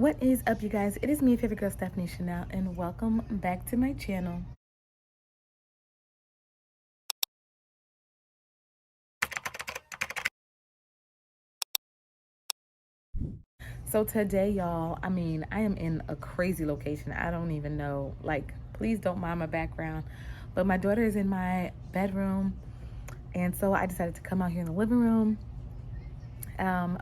What is up, you guys? It is me, your favorite girl, Stephanie Shanell, and welcome back to my channel. So today, y'all, I am in a crazy location. I don't even know. Like, please don't mind my background. But my daughter is in my bedroom, and so I decided to come out here in the living room.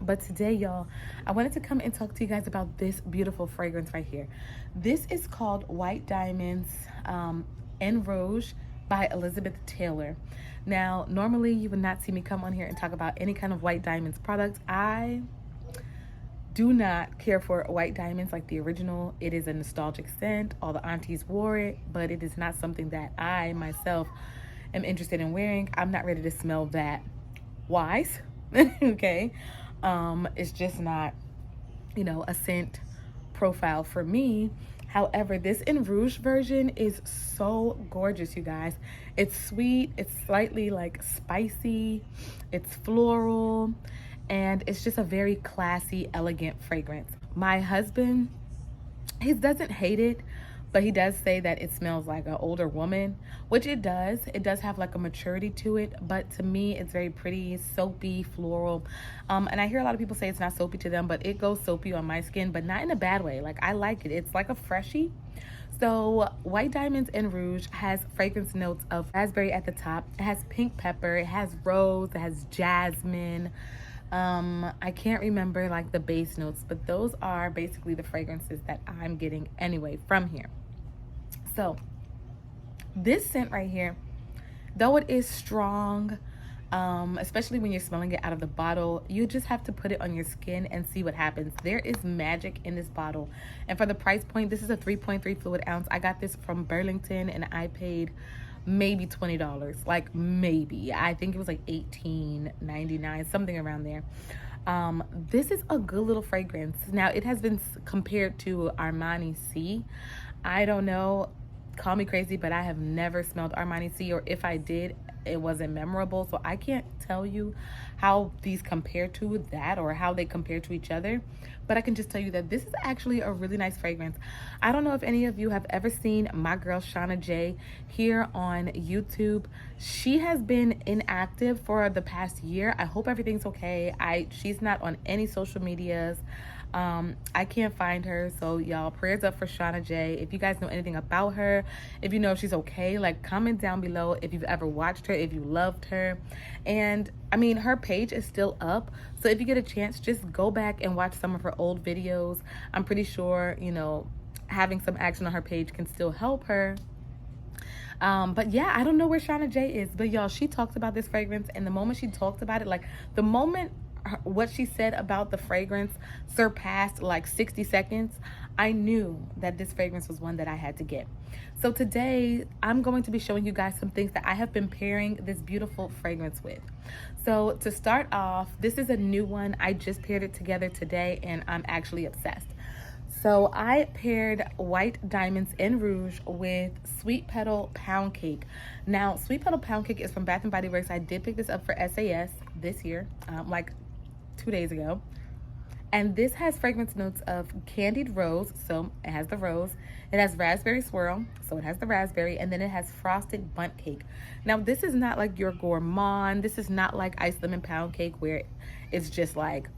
But today, y'all, I wanted to come and talk to you guys about this beautiful fragrance right here. This is called White Diamonds En Rouge by Elizabeth Taylor. Now, normally you would not see me come on here and talk about any kind of White Diamonds product. I do not care for white diamonds like the original. It is a nostalgic scent. All the aunties wore it, but it is not something that I myself am interested in wearing. I'm not ready to smell that wise. Okay. It's just not, a scent profile for me. However, this En Rouge version is so gorgeous, you guys. It's sweet, it's slightly like spicy, it's floral, and it's just a very classy, elegant fragrance. My husband, he doesn't hate it, but he does say that it smells like an older woman, which it does. It does have like a maturity to it, but to me, it's very pretty, soapy, floral. And I hear a lot of people say it's not soapy to them, but it goes soapy on my skin, but not in a bad way. Like, I like it. It's like a freshie. So White Diamonds En Rouge has fragrance notes of raspberry at the top. It has pink pepper. It has rose. It has jasmine. I can't remember like the base notes, but those are basically the fragrances that I'm getting anyway from here. So this scent right here, though it is strong, especially when you're smelling it out of the bottle, you just have to put it on your skin and see what happens. There is magic in this bottle. And for the price point, this is a 3.3 fluid ounce. I got this from Burlington and I paid maybe $20. Like, maybe. I think it was like $18.99, something around there. This is a good little fragrance. Now, it has been compared to Armani C. I don't know, call me crazy, but I have never smelled Armani C, or if I did, it wasn't memorable. So I can't tell you how these compare to that or how they compare to each other, but I can just tell you that this is actually a really nice fragrance. I don't know if any of you have ever seen my girl Shauna J here on YouTube. She has been inactive for the past year. I hope everything's okay. She's not on any social medias. I can't find her, so y'all, prayers up for Shauna J. If you guys know anything about her, if you know if she's okay, like, comment down below if you've ever watched her, if you loved her. And I mean, her page is still up, so if you get a chance, just go back and watch some of her old videos. I'm pretty sure, having some action on her page can still help her. But yeah, I don't know where Shauna J is, but y'all, she talks about this fragrance, and the moment she talked about it, like the moment what she said about the fragrance surpassed like 60 seconds, I knew that this fragrance was one that I had to get. So today I'm going to be showing you guys some things that I have been pairing this beautiful fragrance with. So to start off, this is a new one. I just paired it together today and I'm actually obsessed. So I paired White Diamonds En Rouge with Sweet Petal Pound Cake. Now, Sweet Petal Pound Cake is from Bath & Body Works. I did pick this up for SAS this year, like 2 days ago. And this has fragrance notes of candied rose, so it has the rose. It has raspberry swirl, so it has the raspberry, and then it has frosted bundt cake. Now, this is not like your gourmand. This is not like ice lemon pound cake where it's just like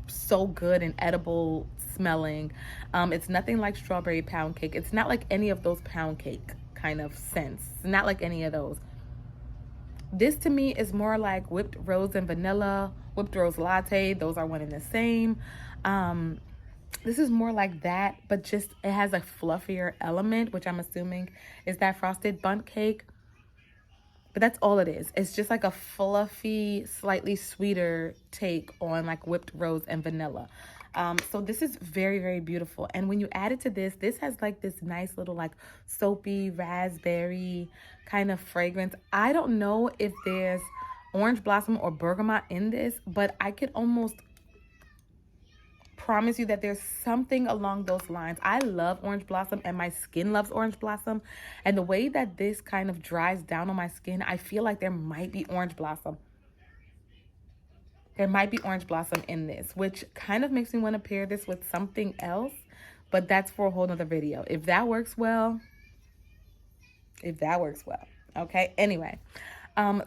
so good and edible smelling. It's nothing like strawberry pound cake. It's not like any of those pound cake kind of scents. It's not like any of those. This to me is more like whipped rose and vanilla, whipped rose latte. Those are one and the same. This is more like that, but just it has a fluffier element, which I'm assuming is that frosted bundt cake. But that's all it is. It's just like a fluffy, slightly sweeter take on like whipped rose and vanilla. So this is very, very beautiful. And when you add it to this has like this nice little like soapy raspberry kind of fragrance. I don't know if there's orange blossom or bergamot in this, but I could almost promise you that there's something along those lines. I love orange blossom and my skin loves orange blossom. And the way that this kind of dries down on my skin, I feel like there might be orange blossom. There might be orange blossom in this, which kind of makes me want to pair this with something else, but that's for a whole nother video. If that works well, okay. Anyway,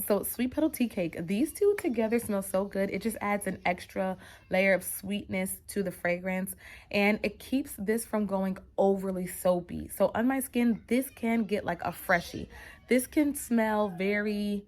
so sweet petal tea cake, these two together smell so good. It just adds an extra layer of sweetness to the fragrance, and it keeps this from going overly soapy. So on my skin, this can get like a freshie. This can smell very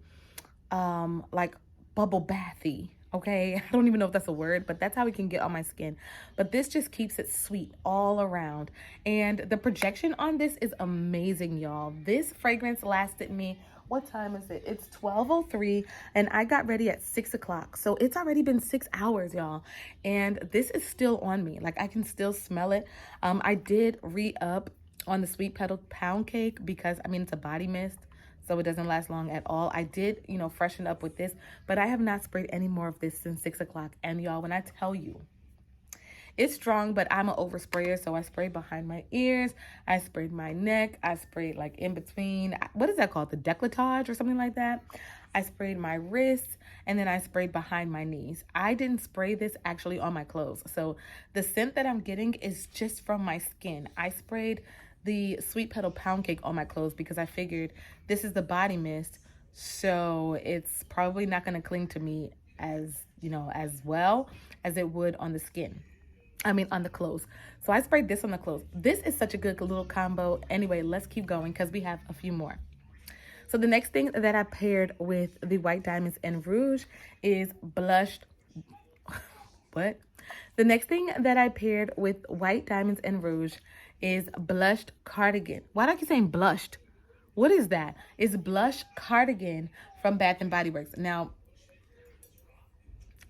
like bubble bathy. Okay, I don't even know if that's a word, but that's how it can get on my skin. But this just keeps it sweet all around. And the projection on this is amazing, y'all. This fragrance lasted me, what time is it? It's 12:03, and I got ready at 6 o'clock. So it's already been 6 hours, y'all. And this is still on me. Like, I can still smell it. I did re-up on the sweet petal pound cake because, I mean, it's a body mist, so it doesn't last long at all. I did, you know, freshen up with this, but I have not sprayed any more of this since 6 o'clock. And y'all, when I tell you, it's strong, but I'm an oversprayer, so I sprayed behind my ears, I sprayed my neck, I sprayed like in between, what is that called? The décolletage or something like that? I sprayed my wrists, and then I sprayed behind my knees. I didn't spray this actually on my clothes. So the scent that I'm getting is just from my skin. I sprayed the sweet petal pound cake on my clothes because I figured this is the body mist, so it's probably not going to cling to me as, you know, as well as it would on the skin. I mean, on the clothes. So I sprayed this on the clothes. This is such a good little combo. Anyway, let's keep going because we have a few more. So the next thing that I paired with the White Diamonds En Rouge is blushed. What? The next thing that I paired with White Diamonds En Rouge is blushed cardigan. Why do I keep saying blushed? What is that? It's blush cardigan from Bath and Body Works. Now,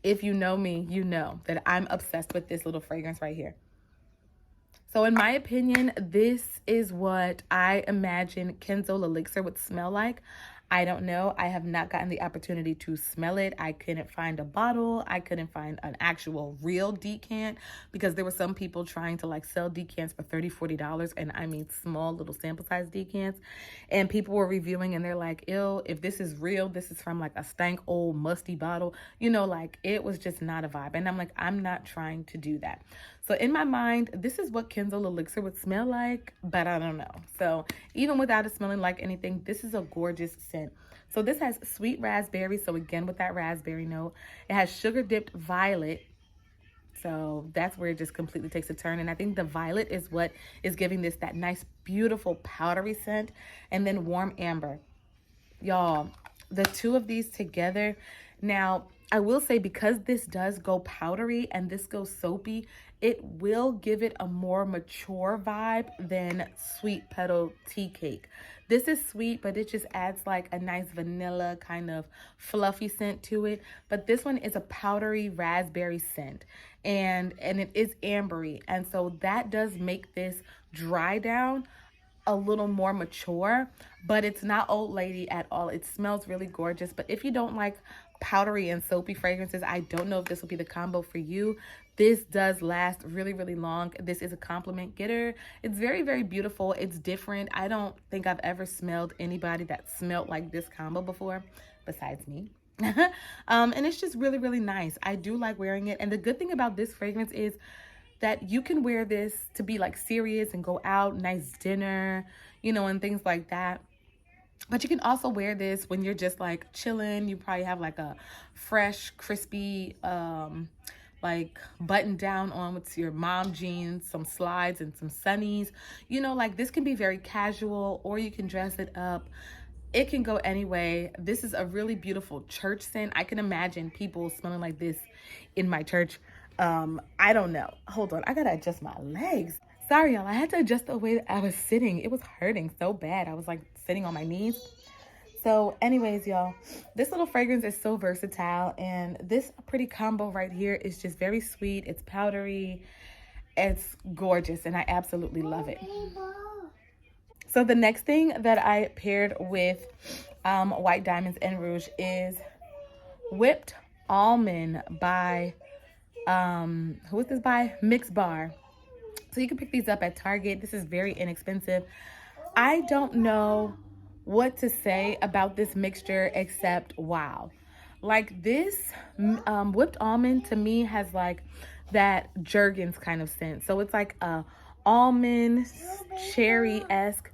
if you know me, you know that I'm obsessed with this little fragrance right here. So in my opinion, this is what I imagine Kenzo Elixir would smell like. I don't know. I have not gotten the opportunity to smell it. I couldn't find a bottle. I couldn't find an actual real decant because there were some people trying to like sell decants for $30, $40. And I mean, small little sample size decants. And people were reviewing and they're like, ew, if this is real, this is from like a stank old musty bottle. You know, like it was just not a vibe. And I'm like, I'm not trying to do that. So in my mind, this is what Kenzo Elixir would smell like, but I don't know. So even without it smelling like anything, this is a gorgeous scent. So this has sweet raspberry. So again, with that raspberry note, it has sugar dipped violet. So that's where it just completely takes a turn. And I think the violet is what is giving this that nice, beautiful powdery scent. And then warm amber. Y'all, the two of these together. Now, I will say because this does go powdery and this goes soapy, it will give it a more mature vibe than sweet petal tea cake. This is sweet, but it just adds like a nice vanilla kind of fluffy scent to it. But this one is a powdery raspberry scent, and it is ambery. And so that does make this dry down a little more mature, but it's not old lady at all. It smells really gorgeous. But if you don't like powdery and soapy fragrances, I don't know if this will be the combo for you. This does last really, really long. This is a compliment getter. It's very, very beautiful. It's different. I don't think I've ever smelled anybody that smelled like this combo before, besides me. And it's just really, really nice. I do like wearing it. And the good thing about this fragrance is that you can wear this to be like serious and go out, nice dinner, you know, and things like that. But you can also wear this when you're just like chilling. You probably have like a fresh, crispy, like button down on with your mom jeans, some slides and some sunnies. You know, like this can be very casual, or you can dress it up. It can go anyway. This is a really beautiful church scent. I can imagine people smelling like this in my church. I don't know. Hold on. I gotta adjust my legs. Sorry, y'all. I had to adjust the way that I was sitting. It was hurting so bad. I was like sitting on my knees. So anyways, y'all, this little fragrance is so versatile. And this pretty combo right here is just very sweet. It's powdery. It's gorgeous. And I absolutely love it. So the next thing that I paired with White Diamonds En Rouge is Whipped Almond by, who is this by? Mix Bar. So you can pick these up at Target. This is very inexpensive. I don't know what to say about this mixture except wow. Like this whipped almond to me has like that Jergens kind of scent. So it's like a almond cherry-esque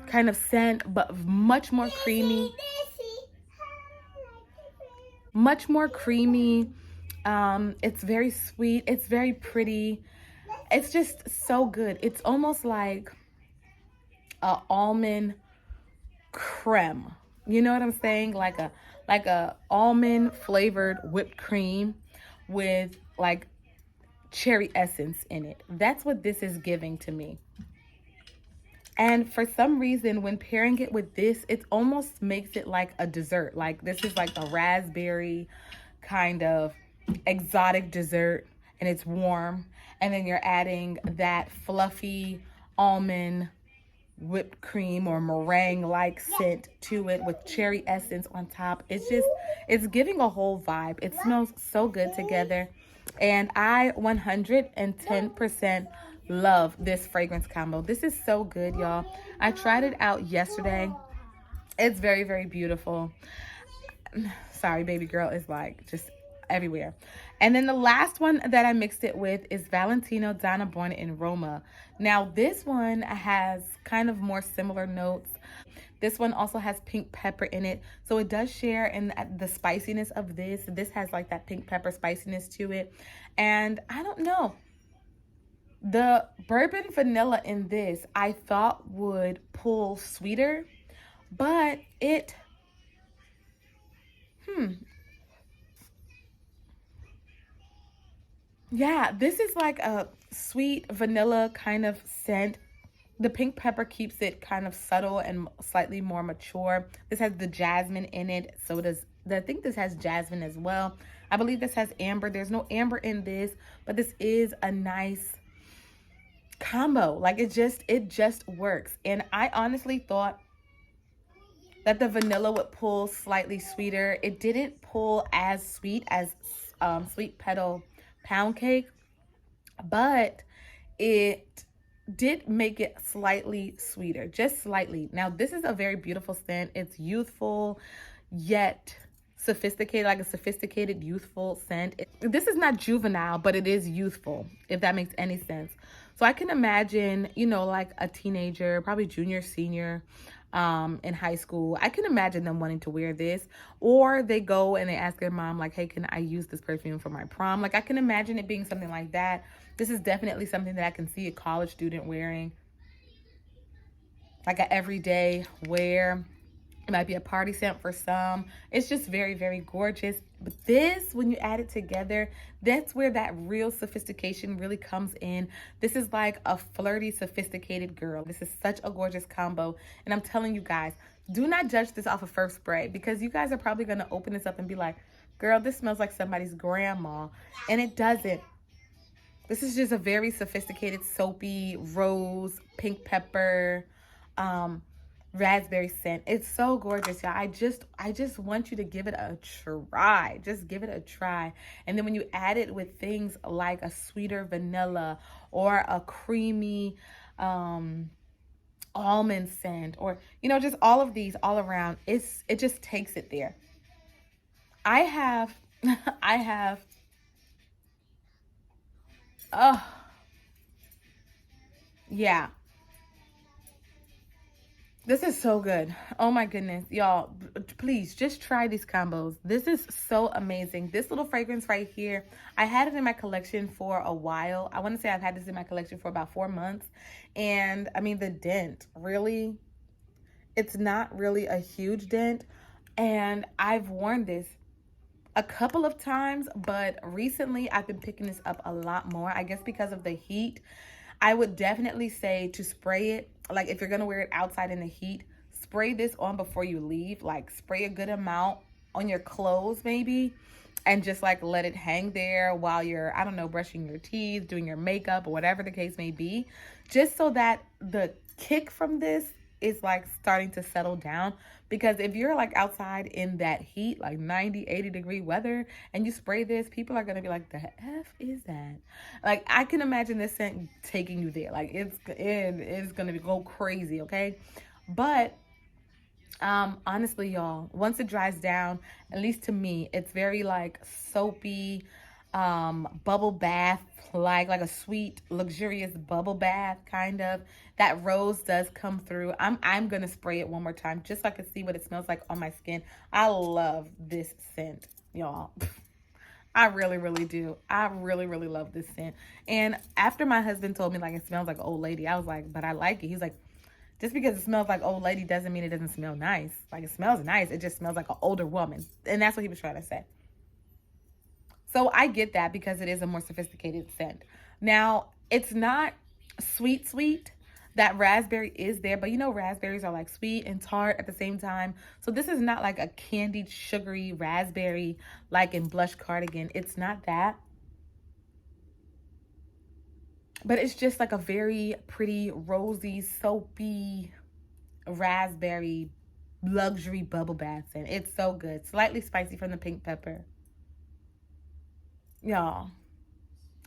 kind of scent, but much more creamy. Much more creamy. It's very sweet. It's very pretty. It's just so good. It's almost like a almond creme. You know what I'm saying? Like a almond flavored whipped cream with like cherry essence in it. That's what this is giving to me. And for some reason, when pairing it with this, it almost makes it like a dessert. Like this is like a raspberry kind of exotic dessert, and it's warm. And then you're adding that fluffy almond whipped cream or meringue like scent to it with cherry essence on top. It's giving a whole vibe. It smells so good together. And I 110% love this fragrance combo. This is so good, y'all. I tried it out yesterday. It's very, very beautiful. Sorry, baby girl is like just everywhere. And then the last one that I mixed it with is Valentino Donna Born in Roma. Now this one has kind of more similar notes. This one also has pink pepper in it. So it does share in the spiciness of this. This has like that pink pepper spiciness to it. And I don't know. The bourbon vanilla in this I thought would pull sweeter, but it yeah, this is like a sweet vanilla kind of scent. The pink pepper keeps it kind of subtle and slightly more mature. This has the jasmine in it. So does, I think this has jasmine as well. I believe this has amber. There's no amber in this, but this is a nice combo. Like it just works. And I honestly thought that the vanilla would pull slightly sweeter. It didn't pull as sweet as Sweet Petal Pound Cake, but it did make it slightly sweeter, just slightly. Now, this is a very beautiful scent. It's youthful, yet sophisticated, like a sophisticated, youthful scent. This is not juvenile, but it is youthful, if that makes any sense. So I can imagine, you know, like a teenager, probably junior, senior, in high school. I can imagine them wanting to wear this, or they go and they ask their mom, like, hey, can I use this perfume for my prom? Like, I can imagine it being something like that. This is definitely something that I can see a college student wearing, like an everyday wear. It might be a party scent for some. It's just very, very gorgeous. But this, when you add it together, that's where that real sophistication really comes in. This is like a flirty, sophisticated girl. This is such a gorgeous combo. And I'm telling you guys, do not judge this off of first spray, because you guys are probably going to open this up and be like, girl, this smells like somebody's grandma. And it doesn't. This is just a very sophisticated, soapy, rose, pink pepper, raspberry scent. It's so gorgeous, y'all. I just want you to give it a try. Just give it a try. And then when you add it with things like a sweeter vanilla or a creamy almond scent, or you know, just all of these all around, it just takes it there. I have I have oh yeah. This is so good. Oh my goodness. Y'all, please just try these combos. This is so amazing. This little fragrance right here, I had it in my collection for a while. I want to say I've had this in my collection for about 4 months. And I mean, the dent, really, it's not really a huge dent. And I've worn this a couple of times, but recently I've been picking this up a lot more. I guess because of the heat. I would definitely say to spray it, like if you're gonna wear it outside in the heat, spray this on before you leave. Like spray a good amount on your clothes maybe, and just like let it hang there while you're, I don't know, brushing your teeth, doing your makeup, or whatever the case may be, just so that the kick from this is like starting to settle down. Because if you're like outside in that heat, like 90, 80-degree weather, and you spray this, people are gonna be like, the F is that? Like, I can imagine this scent taking you there. Like, it is gonna go crazy, okay? But Honestly, y'all, once it dries down, at least to me, it's very like soapy, bubble bath, like a sweet, luxurious bubble bath kind of. That rose does come through. I'm gonna spray it one more time just so I can see what it smells like on my skin. I love this scent, y'all. I really, really do. I really, really love this scent. And after my husband told me like it smells like an old lady, I was like, but I like it. He's like, just because it smells like old lady doesn't mean it doesn't smell nice. Like it smells nice. It just smells like an older woman. And that's what he was trying to say. So I get that because it is a more sophisticated scent. Now, it's not sweet, sweet. That raspberry is there, but you know, raspberries are like sweet and tart at the same time. So this is not like a candied, sugary raspberry like in Blush Cardigan. It's not that. But it's just like a very pretty, rosy, soapy raspberry luxury bubble bath scent. It's so good. Slightly spicy from the pink pepper. Y'all,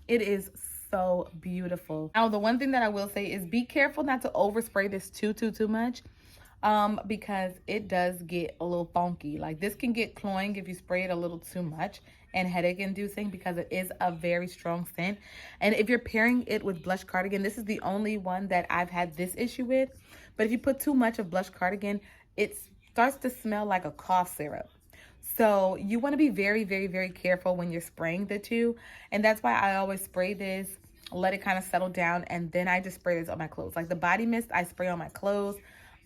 it is so beautiful. Now, the one thing that I will say is be careful not to overspray this too much. Because it does get a little funky. Like this can get cloying if you spray it a little too much and headache inducing because it is a very strong scent. And if you're pairing it with Blush Cardigan, this is the only one that I've had this issue with. But if you put too much of Blush Cardigan, it starts to smell like a cough syrup. So you want to be very, very, very careful when you're spraying the two. And that's why I always spray this, let it kind of settle down, and then I just spray this on my clothes. Like the body mist, I spray on my clothes.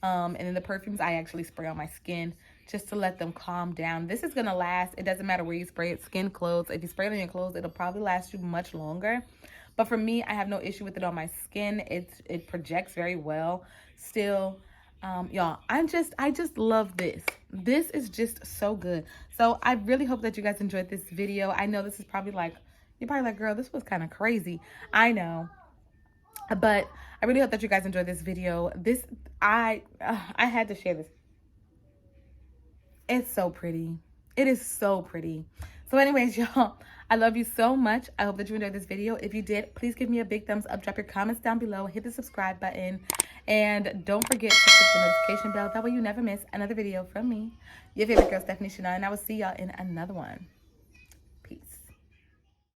And then the perfumes I actually spray on my skin just to let them calm down. This is going to last. It doesn't matter where you spray it, skin, clothes. If you spray it on your clothes, it'll probably last you much longer. But for me, I have no issue with it on my skin. It projects very well still. Y'all, I just love this. This is just so good. So I really hope that you guys enjoyed this video. I know this is probably like, you're probably like, girl, this was kind of crazy. I know. But I really hope that you guys enjoyed this video. I had to share this. It's so pretty. It is so pretty. So anyways, y'all, I love you so much. I hope that you enjoyed this video. If you did, please give me a big thumbs up. Drop your comments down below. Hit the subscribe button. And don't forget to click the notification bell. That way you never miss another video from me. Your favorite girl, Stephanie Shanell. And I will see y'all in another one.